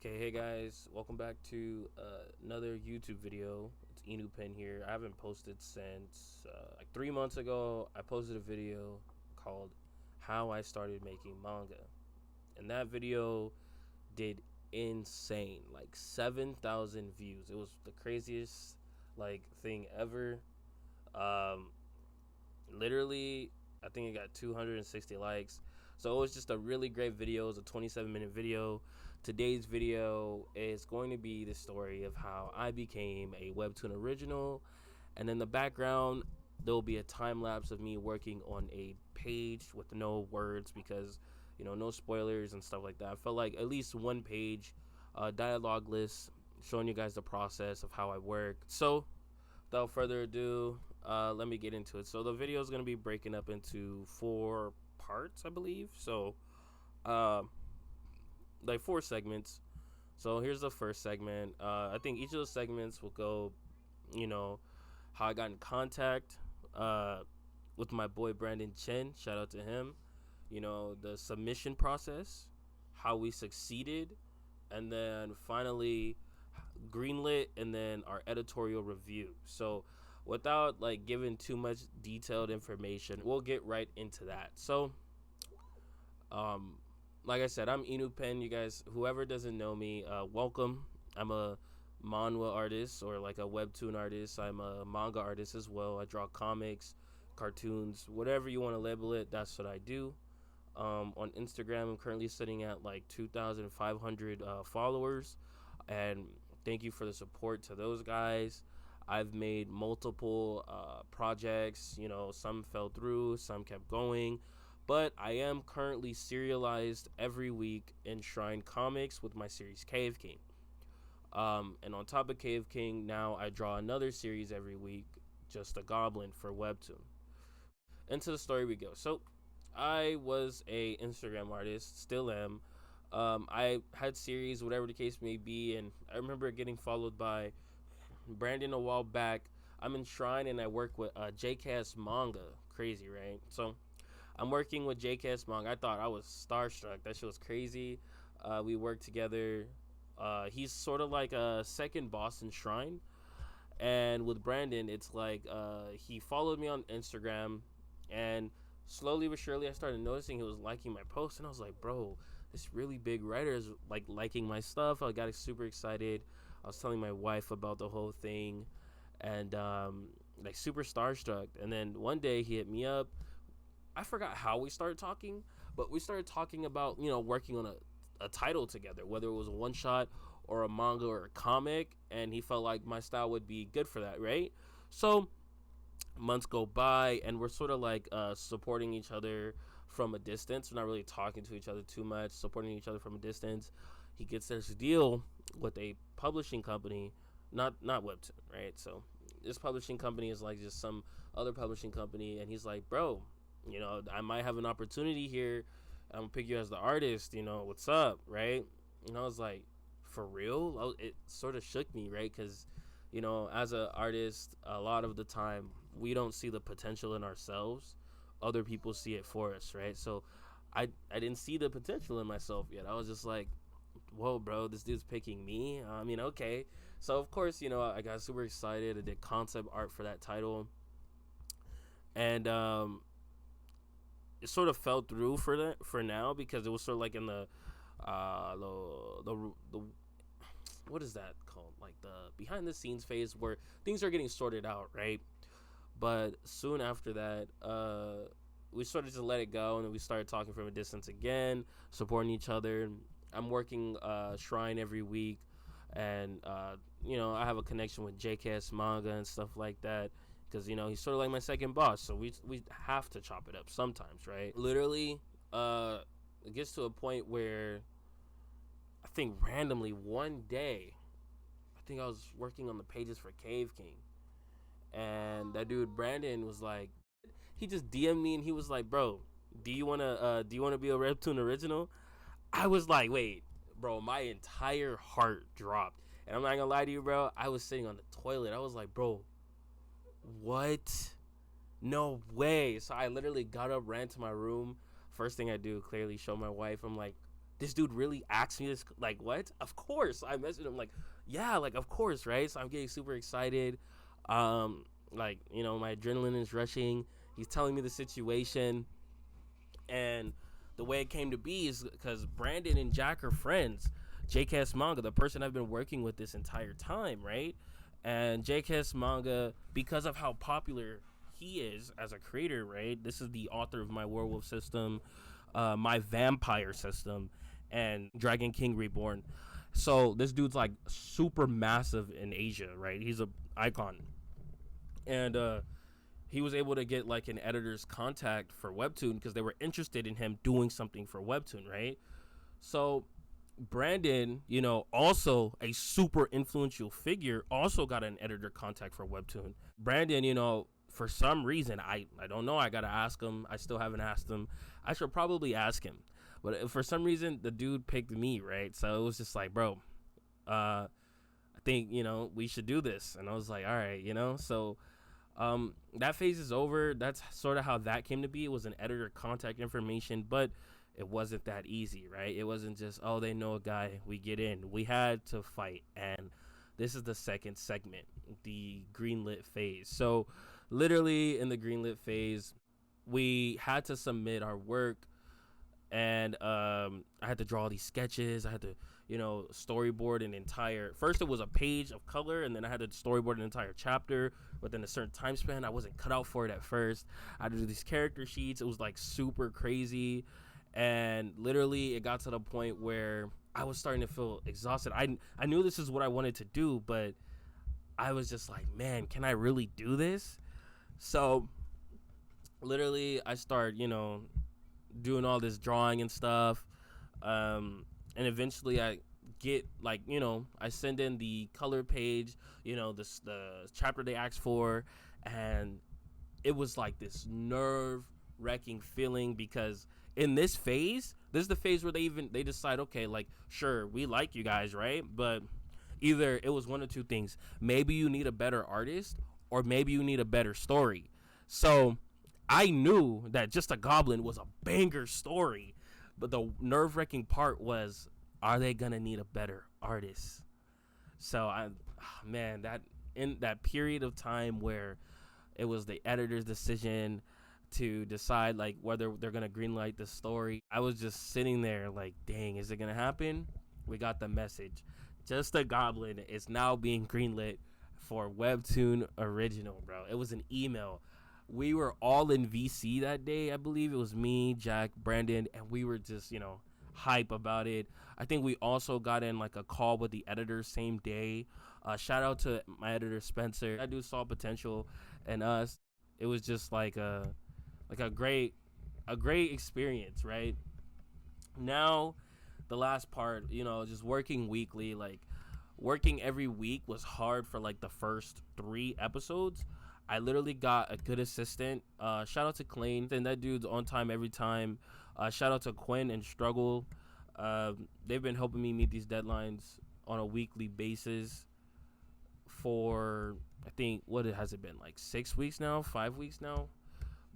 Okay, hey guys, welcome back to another YouTube video. It's Inuupen here. I haven't posted since like 3 months ago. I posted a video called How I Started Making Manga. And that video did insane, like 7,000 views. It was the craziest like thing ever. Um, Literally, I think it got 260 likes. So it was just a really great video. It was a 27-minute video. Today's video is going to be the story of how I became a Webtoon original. And in the background, there will be a time lapse of me working on a page with no words because, no spoilers and stuff like that. I felt like at least one page, dialogue list, showing you guys the process of how I work. So without further ado, let me get into it. So the video is going to be breaking up into 4 parts, I believe. So, like 4 segments. So here's the first segment. I think each of those segments will go, how I got in contact with my boy Brandon Chen. Shout out to him. The submission process, how we succeeded, and then finally greenlit, and then our editorial review. So without like giving too much detailed information, we'll get right into that. So um like I said, I'm Inuupen. You guys, whoever doesn't know me, welcome. I'm a manhwa artist, or like a webtoon artist. I'm a manga artist as well. I draw comics, cartoons, whatever you want to label it, that's what I do. On Instagram, I'm currently sitting at like 2,500 followers, and thank you for the support to those guys. I've made multiple projects. Some fell through, some kept going, but I am currently serialized every week in Shrine Comics with my series Cave King. And on top of Cave King, now I draw another series every week, just a goblin for Webtoon. Into the story we go. So I was a Instagram artist, still am. I had series, whatever the case may be, and I remember getting followed by Brandon a while back. I'm in Shrine and I work with JKS Manga. Crazy, right? So I'm working with JKS Manga. I thought I was starstruck. That shit was crazy. We worked together. He's sort of like a second boss in Shrine. And with Brandon, it's like he followed me on Instagram, and slowly but surely I started noticing he was liking my posts, and I was like, bro, this really big writer is like liking my stuff. I got super excited. I was telling my wife about the whole thing, and like super starstruck. And then one day he hit me up. I forgot how we started talking, but we started talking about working on a title together, whether it was a one shot or a manga or a comic, and he felt like my style would be good for that, right? So months go by, and we're sort of like supporting each other from a distance. We're not really talking to each other too much, supporting each other from a distance. He gets this deal with a publishing company, not Webtoon, right? So this publishing company is like just some other publishing company, and he's like, bro, I might have an opportunity here. I'm gonna pick you as the artist. What's up, right? And I was like, for real? It sort of shook me, right? Because as an artist, a lot of the time we don't see the potential in ourselves. Other people see it for us, right? So I didn't see the potential in myself yet. I was just like, whoa, bro, this dude's picking me. I mean, okay. So of course, I got super excited. I did concept art for that title, and it sort of fell through for now, because it was sort of like in the what is that called, like the behind the scenes phase where things are getting sorted out, right? But soon after that, we sort of just let it go, and then we started talking from a distance again, supporting each other. I'm working Shrine every week, and I have a connection with JKS Manga and stuff like that, because he's sort of like my second boss. So we have to chop it up sometimes, right? Literally, it gets to a point where I think randomly one day, I think I was working on the pages for Cave King, and that dude Brandon was like, he just DM'd me, and he was like, bro, do you wanna be a Webtoon original? I was like, wait, bro, my entire heart dropped. And I'm not gonna lie to you, bro, I was sitting on the toilet. I was like, bro, what? No way. So I literally got up, ran to my room. First thing I do, clearly show my wife. I'm like, this dude really asked me this, like, what? Of course. I messaged him like, yeah, like, of course, right? So I'm getting super excited. Like, my adrenaline is rushing. He's telling me the situation, and the way it came to be is because Brandon and Jack are friends. JKS Manga, the person I've been working with this entire time, right? And JKS Manga, because of how popular he is as a creator, right? This is the author of My Werewolf System, My Vampire System, and Dragon King Reborn. So this dude's like super massive in Asia, right? He's a icon, and he was able to get like an editor's contact for Webtoon because they were interested in him doing something for Webtoon, right? So Brandon, also a super influential figure, also got an editor contact for Webtoon. Brandon, for some reason, I don't know. I gotta ask him. I still haven't asked him. I should probably ask him, but for some reason, the dude picked me, right? So it was just like, bro, I think we should do this, and I was like, all right, so that phase is over. That's sort of how that came to be. It was an editor contact information, but it wasn't that easy, right? It wasn't just, oh, they know a guy, we get in. We had to fight, and this is the second segment, the greenlit phase. So literally in the greenlit phase, we had to submit our work, and I had to draw all these sketches. I had to storyboard an entire, first it was a page of color, and then I had to storyboard an entire chapter within a certain time span. I wasn't cut out for it at first. I had to do these character sheets. It was like super crazy, and literally it got to the point where I was starting to feel exhausted. I knew this is what I wanted to do, but I was just like, man, can I really do this? So literally I start doing all this drawing and stuff, and eventually I get like I send in the color page, the chapter they asked for, and it was like this nerve wracking feeling because in this phase, this is the phase where they decide, okay, like, sure, we like you guys, right? But either it was one of two things: maybe you need a better artist, or maybe you need a better story. So I knew that Just a Goblin was a banger story, but the nerve wracking part was, are they gonna need a better artist? So man, that in that period of time where it was the editor's decision to decide like whether they're gonna greenlight the story, I was just sitting there like, dang, is it gonna happen? We got the message. Just a Goblin is now being greenlit for Webtoon original, bro. It was an email. We were all in VC that day. I believe it was me, Jack, Brandon, and we were just, hype about it. I think we also got in like a call with the editor same day. Shout out to my editor Spencer. That dude saw potential in us. It was just like a great experience, right? Now, the last part, just working weekly, like working every week was hard for like the first 3 episodes. I literally got a good assistant. Shout out to Klein, and that dude's on time every time. Shout out to Quinn and Struggle. They've been helping me meet these deadlines on a weekly basis for, I think, what has it been, like 6 weeks now, 5 weeks now.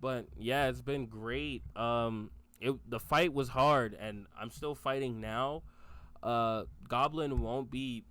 But yeah, it's been great. The fight was hard, and I'm still fighting now. Goblin won't be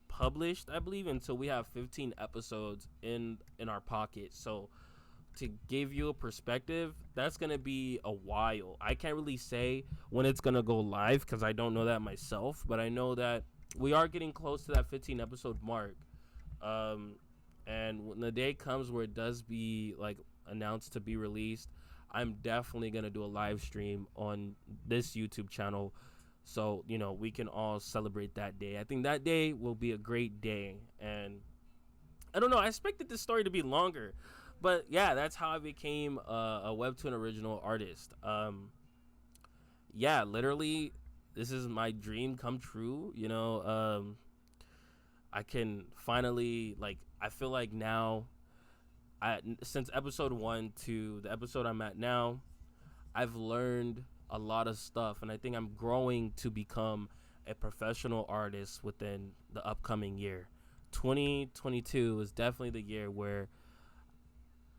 published, I believe, until we have 15 episodes in our pocket. So to give you a perspective, that's gonna be a while. I can't really say when it's gonna go live because I don't know that myself, but I know that we are getting close to that 15 episode mark. And when the day comes where it does be like announced to be released, I'm definitely gonna do a live stream on this YouTube channel, so we can all celebrate that day. I think that day will be a great day, and I don't know, I expected this story to be longer, but yeah, that's how I became a Webtoon original artist. Yeah, literally, this is my dream come true. I can finally, like, I feel like now, since episode 1 to the episode I'm at now, I've learned a lot of stuff, and I think I'm growing to become a professional artist within the upcoming year. 2022 is definitely the year where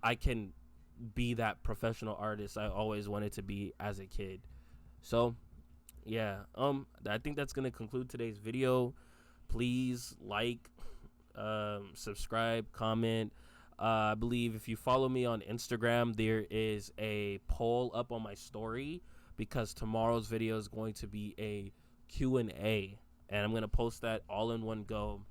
I can be that professional artist I always wanted to be as a kid. So yeah, I think that's gonna conclude today's video. Please like, subscribe, comment. I believe if you follow me on Instagram, there is a poll up on my story because tomorrow's video is going to be a Q&A, and I'm gonna post that all in one go.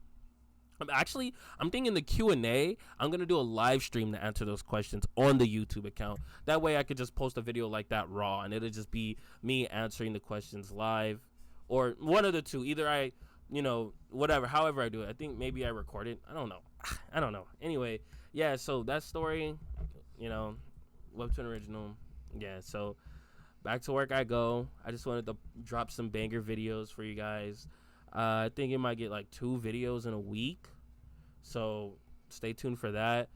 I'm thinking the Q&A, I'm going to do a live stream to answer those questions on the YouTube account. That way I could just post a video like that raw, and it'll just be me answering the questions live, or one of the two. Either I, whatever, however I do it. I think maybe I record it. I don't know. I don't know. Anyway, yeah, so that story, you know, Webtoon original. Yeah, so back to work I go. I just wanted to drop some banger videos for you guys. I think it might get like 2 videos in a week, so stay tuned for that.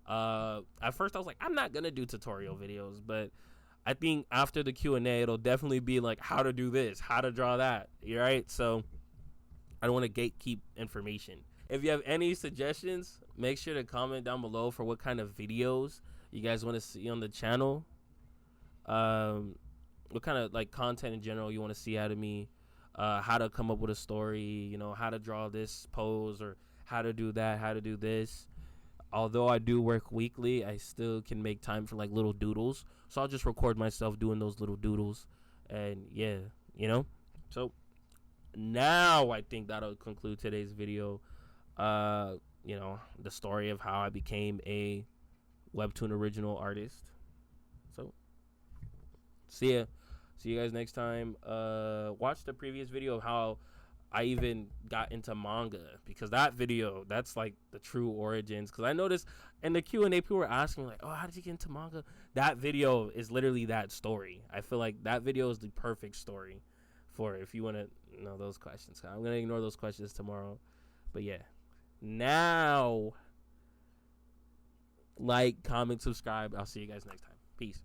At first I was like, I'm not gonna do tutorial videos, but I think after the Q&A, it'll definitely be like how to do this, how to draw that. You right? So I don't want to gatekeep information. If you have any suggestions, make sure to comment down below for what kind of videos you guys want to see on the channel. What kind of like content in general you want to see out of me. How to come up with a story, how to draw this pose, or how to do that, how to do this. Although I do work weekly, I still can make time for like little doodles. So I'll just record myself doing those little doodles. And yeah, So now I think that'll conclude today's video. The story of how I became a Webtoon original artist. So see ya. See you guys next time. Watch the previous video of how I even got into manga, because that video, that's like the true origins. Because I noticed in the Q&A, people were asking like, oh, how did you get into manga? That video is literally that story. I feel like that video is the perfect story for if you want to know those questions. I'm going to ignore those questions tomorrow. But yeah, now like, comment, subscribe. I'll see you guys next time. Peace.